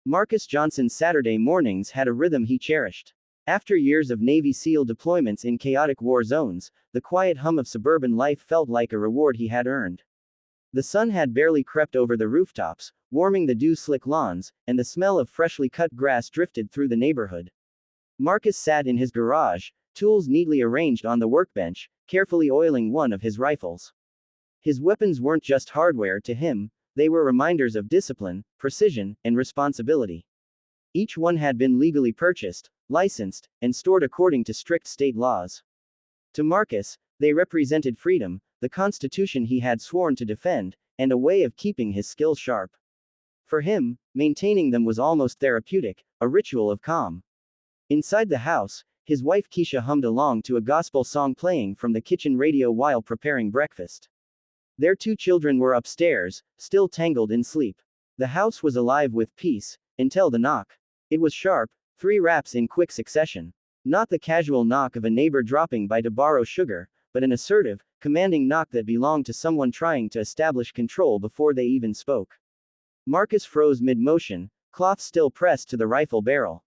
Marcus Johnson's Saturday mornings had a rhythm he cherished. After years of Navy SEAL deployments in chaotic war zones, the quiet hum of suburban life felt like a reward he had earned. The sun had barely crept over the rooftops, warming the dew-slick lawns, and the smell of freshly cut grass drifted through the neighborhood. Marcus sat in his garage, tools neatly arranged on the workbench, carefully oiling one of his rifles. His weapons weren't just hardware to him, they were reminders of discipline, precision, and responsibility. Each one had been legally purchased, licensed, and stored according to strict state laws. To Marcus, they represented freedom, the Constitution he had sworn to defend, and a way of keeping his skills sharp. For him, maintaining them was almost therapeutic, a ritual of calm. Inside the house, his wife Keisha hummed along to a gospel song playing from the kitchen radio while preparing breakfast. Their 2 children were upstairs, still tangled in sleep. The house was alive with peace, until the knock. It was sharp, 3 raps in quick succession. Not the casual knock of a neighbor dropping by to borrow sugar, but an assertive, commanding knock that belonged to someone trying to establish control before they even spoke. Marcus froze mid-motion, cloth still pressed to the rifle barrel.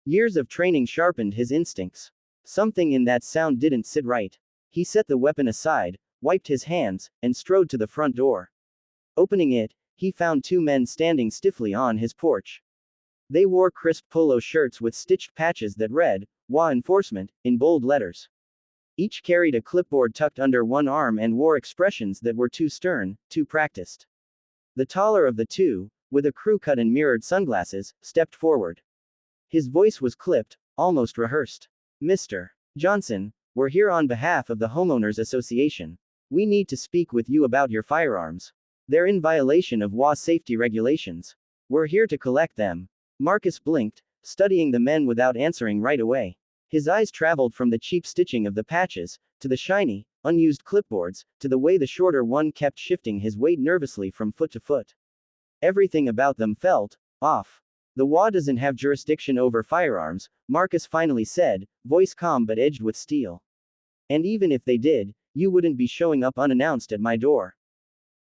Years of training sharpened his instincts. Something in that sound didn't sit right. He set the weapon aside, wiped his hands, and strode to the front door. Opening it, he found 2 men standing stiffly on his porch. They wore crisp polo shirts with stitched patches that read, "Law Enforcement," in bold letters. Each carried a clipboard tucked under one arm and wore expressions that were too stern, too practiced. The taller of the 2, with a crew cut and mirrored sunglasses, stepped forward. His voice was clipped, almost rehearsed. "Mr. Johnson, we're here on behalf of the Homeowners Association. We need to speak with you about your firearms. They're in violation of HOA safety regulations. We're here to collect them." Marcus blinked, studying the men without answering right away. His eyes traveled from the cheap stitching of the patches, to the shiny, unused clipboards, to the way the shorter one kept shifting his weight nervously from foot to foot. Everything about them felt off. "The HOA doesn't have jurisdiction over firearms," Marcus finally said, voice calm but edged with steel. "And even if they did, you wouldn't be showing up unannounced at my door."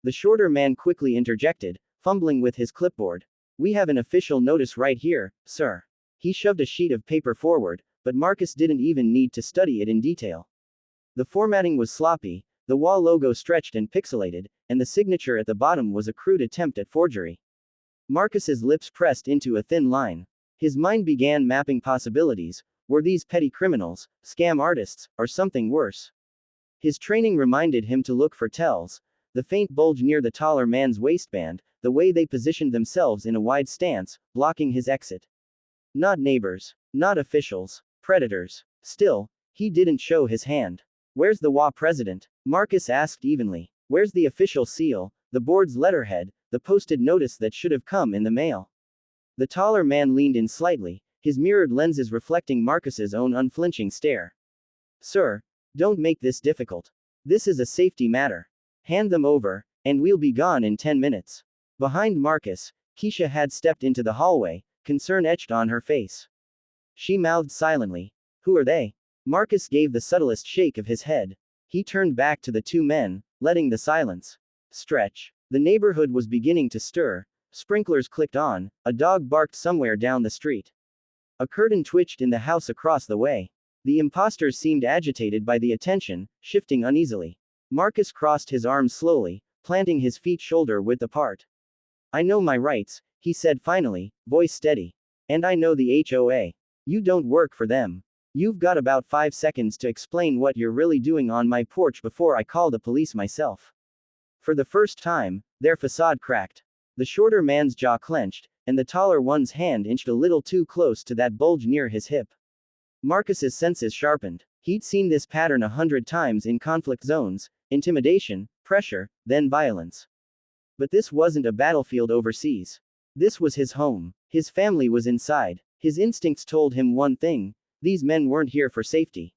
The shorter man quickly interjected, fumbling with his clipboard. "We have an official notice right here, sir." He shoved a sheet of paper forward, but Marcus didn't even need to study it in detail. The formatting was sloppy, the HOA logo stretched and pixelated, and the signature at the bottom was a crude attempt at forgery. Marcus's lips pressed into a thin line. His mind began mapping possibilities. Were these petty criminals, scam artists, or something worse? His training reminded him to look for tells. The faint bulge near the taller man's waistband, the way they positioned themselves in a wide stance, blocking his exit. Not neighbors. Not officials. Predators. Still, he didn't show his hand. "Where's the HOA president?" Marcus asked evenly. "Where's the official seal, the board's letterhead, the posted notice that should have come in the mail?" The taller man leaned in slightly, his mirrored lenses reflecting Marcus's own unflinching stare. "Sir, don't make this difficult. This is a safety matter. Hand them over, and we'll be gone in 10 minutes. Behind Marcus, Keisha had stepped into the hallway, concern etched on her face. She mouthed silently. "Who are they?" Marcus gave the subtlest shake of his head. He turned back to the 2 men, letting the silence stretch. The neighborhood was beginning to stir, sprinklers clicked on, a dog barked somewhere down the street. A curtain twitched in the house across the way. The imposters seemed agitated by the attention, shifting uneasily. Marcus crossed his arms slowly, planting his feet shoulder-width apart. "I know my rights," he said finally, voice steady. "And I know the HOA. You don't work for them. You've got about 5 seconds to explain what you're really doing on my porch before I call the police myself." For the first time, their facade cracked. The shorter man's jaw clenched, and the taller one's hand inched a little too close to that bulge near his hip. Marcus's senses sharpened. He'd seen this pattern 100 times in conflict zones: intimidation, pressure, then violence. But this wasn't a battlefield overseas. This was his home. His family was inside. His instincts told him one thing: these men weren't here for safety.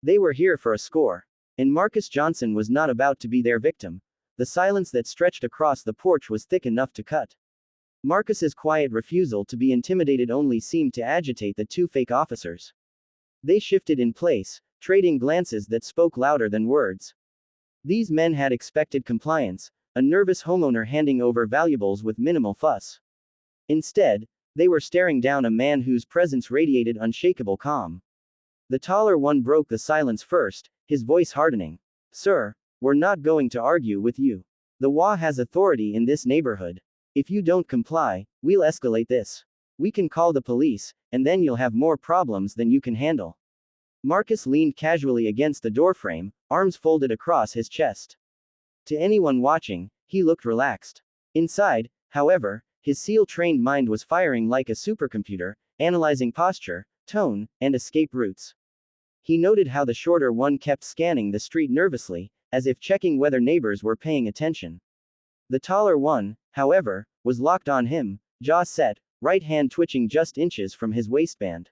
They were here for a score. And Marcus Johnson was not about to be their victim. The silence that stretched across the porch was thick enough to cut. Marcus's quiet refusal to be intimidated only seemed to agitate the 2 fake officers. They shifted in place, trading glances that spoke louder than words. These men had expected compliance, a nervous homeowner handing over valuables with minimal fuss. Instead, They were staring down a man whose presence radiated unshakable calm. The taller one broke the silence first, his voice hardening. Sir, we're not going to argue with you. The HOA has authority in this neighborhood. If you don't comply, we'll escalate this. We can call the police, and then you'll have more problems than you can handle. Marcus leaned casually against the doorframe, arms folded across his chest. To anyone watching, he looked relaxed. Inside, however, his SEAL-trained mind was firing like a supercomputer, analyzing posture, tone, and escape routes. He noted how the shorter one kept scanning the street nervously, as if checking whether neighbors were paying attention. The taller one, however, was locked on him, jaw set, right hand twitching just inches from his waistband.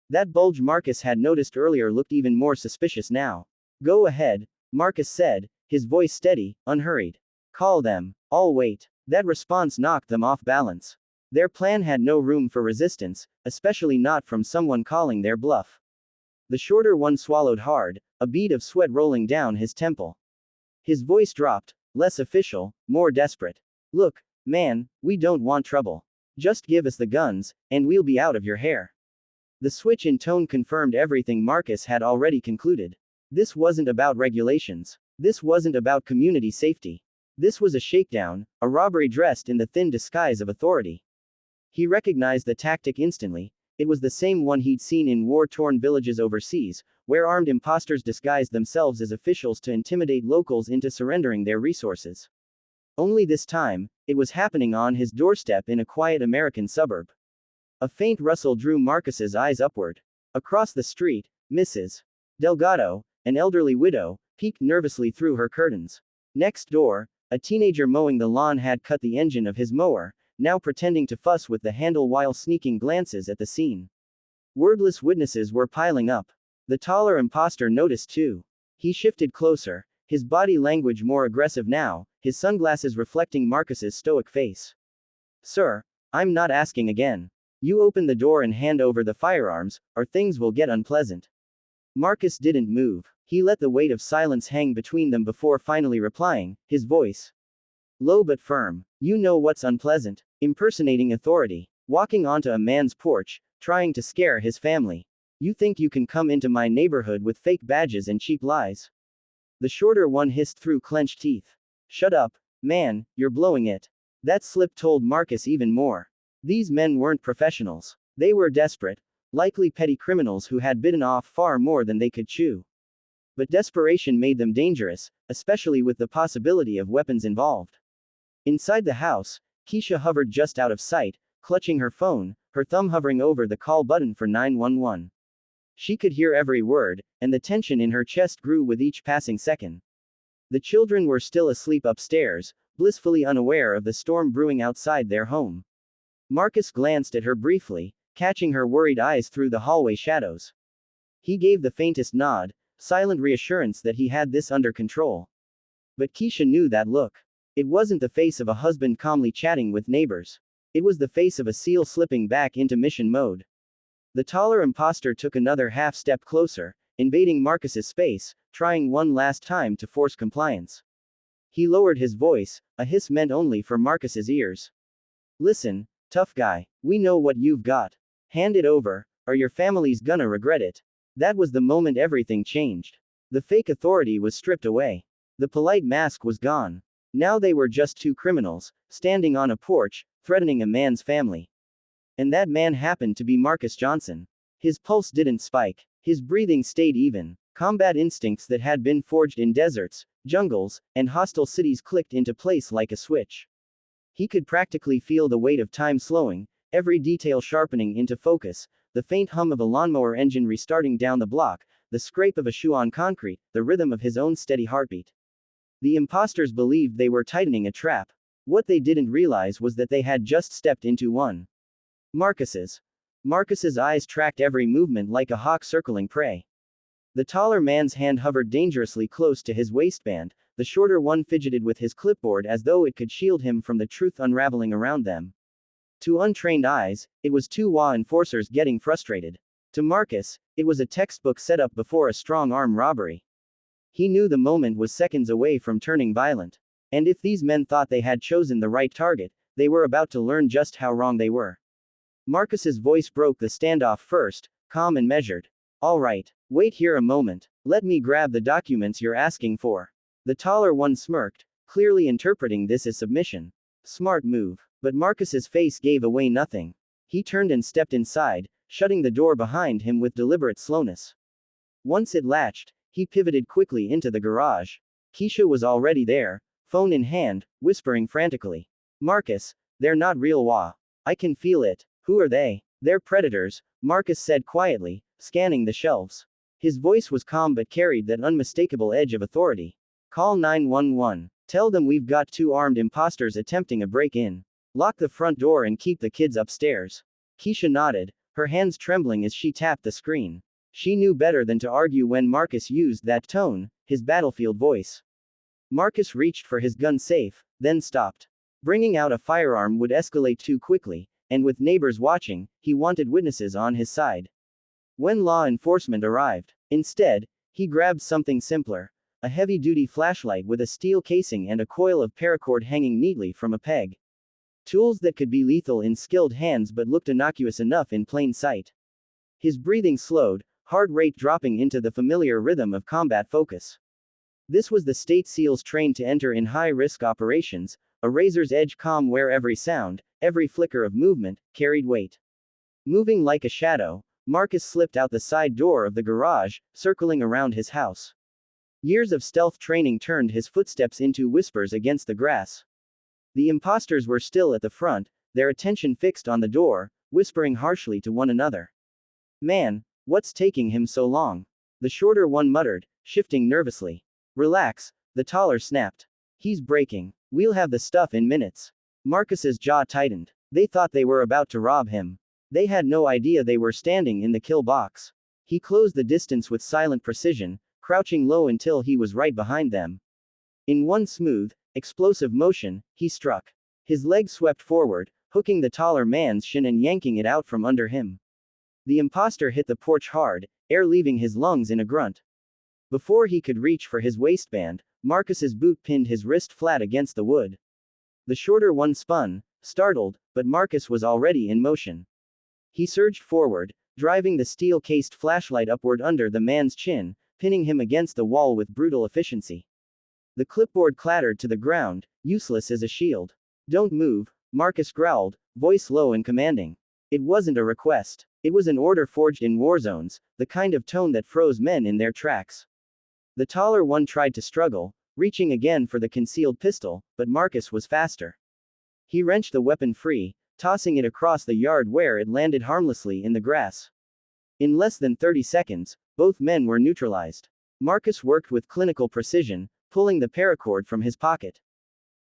That bulge Marcus had noticed earlier looked even more suspicious now. Go ahead, Marcus said, his voice steady, unhurried. Call them. I'll wait. That response knocked them off balance. Their plan had no room for resistance, especially not from someone calling their bluff. The shorter one swallowed hard, a bead of sweat rolling down his temple. His voice dropped, less official, more desperate. Look, man, we don't want trouble. Just give us the guns, and we'll be out of your hair. The switch in tone confirmed everything Marcus had already concluded. This wasn't about regulations. This wasn't about community safety. This was a shakedown, a robbery dressed in the thin disguise of authority. He recognized the tactic instantly. It was the same one he'd seen in war-torn villages overseas, where armed imposters disguised themselves as officials to intimidate locals into surrendering their resources. Only this time, it was happening on his doorstep in a quiet American suburb. A faint rustle drew Marcus's eyes upward. Across the street, Mrs. Delgado, an elderly widow, peeked nervously through her curtains. Next door, a teenager mowing the lawn had cut the engine of his mower, now pretending to fuss with the handle while sneaking glances at the scene. Wordless witnesses were piling up. The taller imposter noticed too. He shifted closer, his body language more aggressive now, his sunglasses reflecting Marcus's stoic face. Sir, I'm not asking again. You open the door and hand over the firearms, or things will get unpleasant. Marcus didn't move. He let the weight of silence hang between them before finally replying, his voice low but firm. You know what's unpleasant? Impersonating authority. Walking onto a man's porch, trying to scare his family. You think you can come into my neighborhood with fake badges and cheap lies? The shorter one hissed through clenched teeth. Shut up, man, you're blowing it. That slip told Marcus even more. These men weren't professionals. They were desperate, likely petty criminals who had bitten off far more than they could chew. But desperation made them dangerous, especially with the possibility of weapons involved. Inside the house, Keisha hovered just out of sight, clutching her phone, her thumb hovering over the call button for 911. She could hear every word, and the tension in her chest grew with each passing second. The children were still asleep upstairs, blissfully unaware of the storm brewing outside their home. Marcus glanced at her briefly, catching her worried eyes through the hallway shadows. He gave the faintest nod, silent reassurance that he had this under control. But Keisha knew that look. It wasn't the face of a husband calmly chatting with neighbors. It was the face of a SEAL slipping back into mission mode. The taller imposter took another half step closer, invading Marcus's space, trying one last time to force compliance. He lowered his voice, a hiss meant only for Marcus's ears. Listen, tough guy, we know what you've got. Hand it over, or your family's gonna regret it. That was the moment everything changed. The fake authority was stripped away. The polite mask was gone. Now they were just two criminals, standing on a porch, threatening a man's family. And that man happened to be Marcus Johnson. His pulse didn't spike. His breathing stayed even. Combat instincts that had been forged in deserts, jungles, and hostile cities clicked into place like a switch. He could practically feel the weight of time slowing, every detail sharpening into focus, the faint hum of a lawnmower engine restarting down the block, the scrape of a shoe on concrete, the rhythm of his own steady heartbeat. The imposters believed they were tightening a trap. What they didn't realize was that they had just stepped into one. Marcus's eyes tracked every movement like a hawk circling prey. The taller man's hand hovered dangerously close to his waistband, the shorter one fidgeted with his clipboard as though it could shield him from the truth unraveling around them. To untrained eyes, it was two HOA enforcers getting frustrated. To Marcus, it was a textbook setup before a strong-arm robbery. He knew the moment was seconds away from turning violent. And if these men thought they had chosen the right target, they were about to learn just how wrong they were. Marcus's voice broke the standoff first, calm and measured. All right, wait here a moment. Let me grab the documents you're asking for. The taller one smirked, clearly interpreting this as submission. Smart move. But Marcus's face gave away nothing. He turned and stepped inside, shutting the door behind him with deliberate slowness. Once it latched, he pivoted quickly into the garage. Keisha was already there, phone in hand, whispering frantically. Marcus, they're not real HOA. I can feel it. Who are they? They're predators, Marcus said quietly, scanning the shelves. His voice was calm but carried that unmistakable edge of authority. Call 911. Tell them we've got 2 armed imposters attempting a break-in. Lock the front door and keep the kids upstairs. Keisha nodded, her hands trembling as she tapped the screen. She knew better than to argue when Marcus used that tone, his battlefield voice. Marcus reached for his gun safe, then stopped. Bringing out a firearm would escalate too quickly, and with neighbors watching, he wanted witnesses on his side. When law enforcement arrived, instead, he grabbed something simpler. A heavy-duty flashlight with a steel casing and a coil of paracord hanging neatly from a peg. Tools that could be lethal in skilled hands but looked innocuous enough in plain sight. His breathing slowed, heart rate dropping into the familiar rhythm of combat focus. This was the state SEALs trained to enter in high-risk operations, a razor's edge calm where every sound, every flicker of movement, carried weight. Moving like a shadow, Marcus slipped out the side door of the garage, circling around his house. Years of stealth training turned his footsteps into whispers against the grass. The imposters were still at the front, their attention fixed on the door, whispering harshly to one another. Man, what's taking him so long? The shorter one muttered, shifting nervously. Relax, the taller snapped. He's breaking. We'll have the stuff in minutes. Marcus's jaw tightened. They thought they were about to rob him. They had no idea they were standing in the kill box. He closed the distance with silent precision, crouching low until he was right behind them. In one smooth, explosive motion, he struck. His leg swept forward, hooking the taller man's shin and yanking it out from under him. The imposter hit the porch hard, air leaving his lungs in a grunt. Before he could reach for his waistband, Marcus's boot pinned his wrist flat against the wood. The shorter one spun, startled, but Marcus was already in motion. He surged forward, driving the steel-cased flashlight upward under the man's chin, pinning him against the wall with brutal efficiency. The clipboard clattered to the ground, useless as a shield. Don't move, Marcus growled, voice low and commanding. It wasn't a request. It was an order forged in war zones, the kind of tone that froze men in their tracks. The taller one tried to struggle, reaching again for the concealed pistol, but Marcus was faster. He wrenched the weapon free, tossing it across the yard where it landed harmlessly in the grass. In less than 30 seconds, both men were neutralized. Marcus worked with clinical precision, pulling the paracord from his pocket.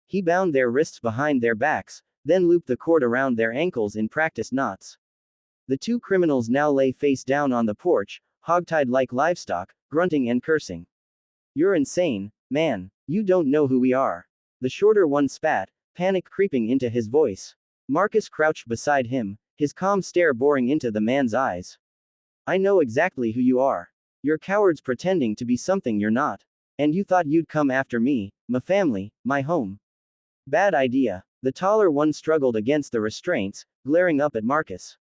He bound their wrists behind their backs, then looped the cord around their ankles in practice knots. The 2 criminals now lay face down on the porch, hogtied like livestock, grunting and cursing. You're insane, man. You don't know who we are. The shorter one spat, panic creeping into his voice. Marcus crouched beside him, his calm stare boring into the man's eyes. I know exactly who you are. You're cowards pretending to be something you're not. And you thought you'd come after me, my family, my home. Bad idea. The taller one struggled against the restraints, glaring up at Marcus.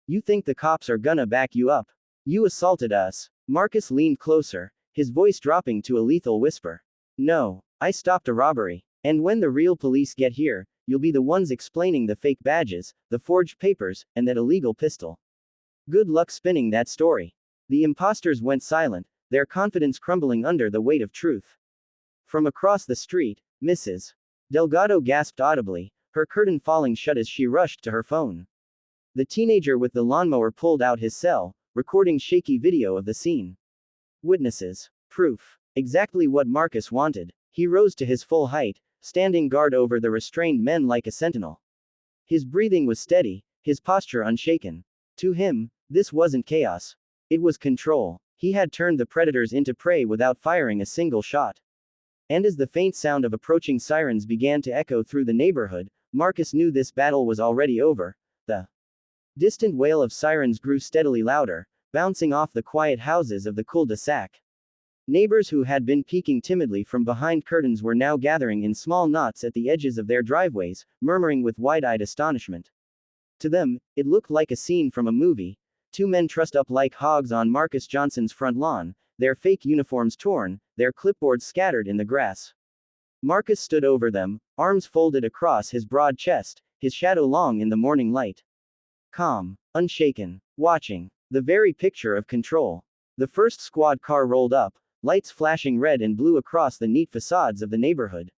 You think the cops are gonna back you up? You assaulted us. Marcus leaned closer, his voice dropping to a lethal whisper. No, I stopped a robbery. And when the real police get here, you'll be the ones explaining the fake badges, the forged papers, and that illegal pistol. Good luck spinning that story. The imposters went silent, their confidence crumbling under the weight of truth. From across the street, Mrs. Delgado gasped audibly, her curtain falling shut as she rushed to her phone. The teenager with the lawnmower pulled out his cell, recording shaky video of the scene. Witnesses. Proof. Exactly what Marcus wanted. He rose to his full height, standing guard over the restrained men like a sentinel. His breathing was steady, his posture unshaken. To him, this wasn't chaos. It was control. He had turned the predators into prey without firing a single shot. And as the faint sound of approaching sirens began to echo through the neighborhood, Marcus knew this battle was already over. The distant wail of sirens grew steadily louder, bouncing off the quiet houses of the cul-de-sac. Neighbors who had been peeking timidly from behind curtains were now gathering in small knots at the edges of their driveways, murmuring with wide-eyed astonishment. To them, it looked like a scene from a movie. Two men trussed up like hogs on Marcus Johnson's front lawn, their fake uniforms torn, their clipboards scattered in the grass. Marcus stood over them, arms folded across his broad chest, his shadow long in the morning light. Calm, unshaken, watching. The very picture of control. The first squad car rolled up, lights flashing red and blue across the neat facades of the neighborhood.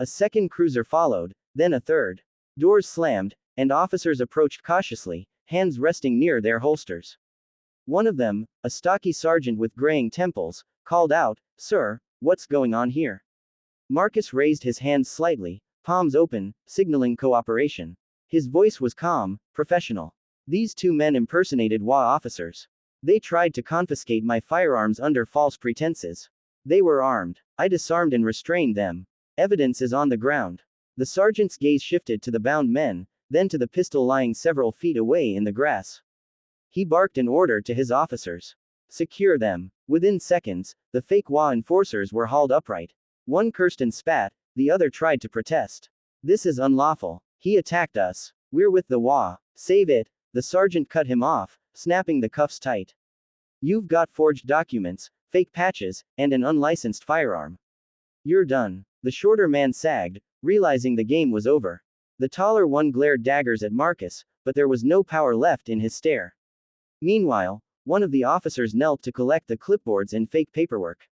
A second cruiser followed, then a third. Doors slammed, and officers approached cautiously, hands resting near their holsters. One of them, a stocky sergeant with graying temples, called out, "Sir, what's going on here?" Marcus raised his hands slightly, palms open, signaling cooperation. His voice was calm, professional. These two men impersonated HOA officers. They tried to confiscate my firearms under false pretenses. They were armed. I disarmed and restrained them. Evidence is on the ground. The sergeant's gaze shifted to the bound men, then to the pistol lying several feet away in the grass. He barked an order to his officers. Secure them. Within seconds, the fake HOA enforcers were hauled upright. One cursed and spat, the other tried to protest. This is unlawful. He attacked us. We're with the HOA. Save it. The sergeant cut him off, snapping the cuffs tight. You've got forged documents, fake patches, and an unlicensed firearm. You're done. The shorter man sagged, realizing the game was over. The taller one glared daggers at Marcus, but there was no power left in his stare. Meanwhile, one of the officers knelt to collect the clipboards and fake paperwork.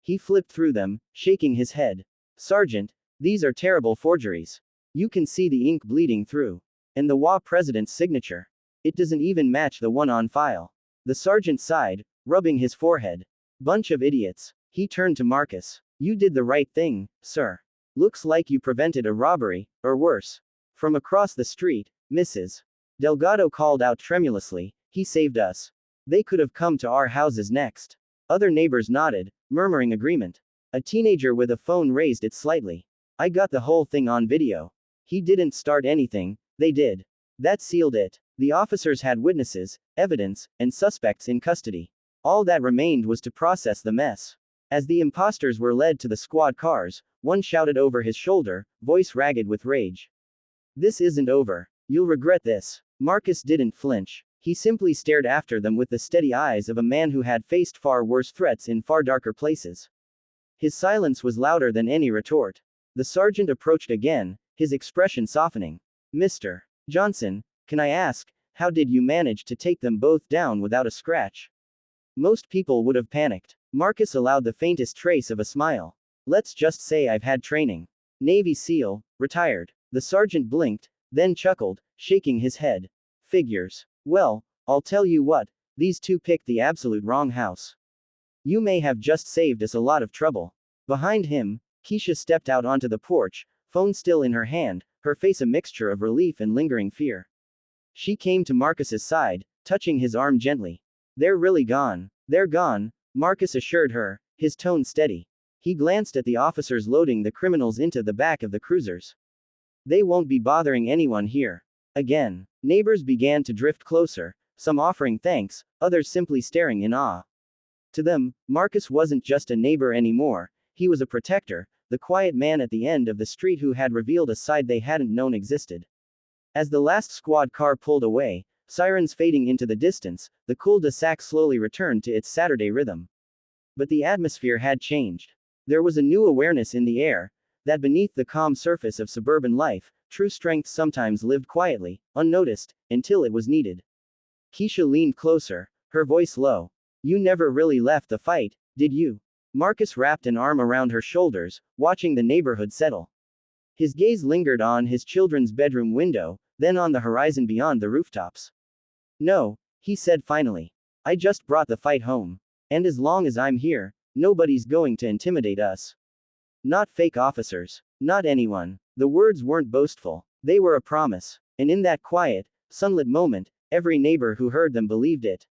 He flipped through them, shaking his head. Sergeant, these are terrible forgeries. You can see the ink bleeding through. And the HOA president's signature. It doesn't even match the one on file. The sergeant sighed, rubbing his forehead. Bunch of idiots. He turned to Marcus. You did the right thing, sir. Looks like you prevented a robbery, or worse. From across the street, Mrs. Delgado called out tremulously, he saved us. They could have come to our houses next. Other neighbors nodded, murmuring agreement. A teenager with a phone raised it slightly. I got the whole thing on video. He didn't start anything, they did. That sealed it. The officers had witnesses, evidence, and suspects in custody. All that remained was to process the mess. As the imposters were led to the squad cars, one shouted over his shoulder, voice ragged with rage. This isn't over. You'll regret this. Marcus didn't flinch. He simply stared after them with the steady eyes of a man who had faced far worse threats in far darker places. His silence was louder than any retort. The sergeant approached again, his expression softening. Mr. Johnson, can I ask, how did you manage to take them both down without a scratch? Most people would have panicked. Marcus allowed the faintest trace of a smile. Let's just say I've had training. Navy SEAL, retired. The sergeant blinked, then chuckled, shaking his head. Figures. Well, I'll tell you what, these two picked the absolute wrong house. You may have just saved us a lot of trouble. Behind him, Keisha stepped out onto the porch, phone still in her hand, her face a mixture of relief and lingering fear. She came to Marcus's side, touching his arm gently. They're really gone. They're gone, Marcus assured her, his tone steady. He glanced at the officers loading the criminals into the back of the cruisers. They won't be bothering anyone here. Again, neighbors began to drift closer, some offering thanks, others simply staring in awe. To them, Marcus wasn't just a neighbor anymore, he was a protector, the quiet man at the end of the street who had revealed a side they hadn't known existed. As the last squad car pulled away, sirens fading into the distance, the cul-de-sac slowly returned to its Saturday rhythm. But the atmosphere had changed. There was a new awareness in the air, that beneath the calm surface of suburban life, true strength sometimes lived quietly, unnoticed, until it was needed. Keisha leaned closer, her voice low. You never really left the fight, did you? Marcus wrapped an arm around her shoulders, watching the neighborhood settle. His gaze lingered on his children's bedroom window, then on the horizon beyond the rooftops. No, he said finally. I just brought the fight home. And as long as I'm here, nobody's going to intimidate us. Not fake officers. Not anyone. The words weren't boastful. They were a promise. And in that quiet, sunlit moment, every neighbor who heard them believed it.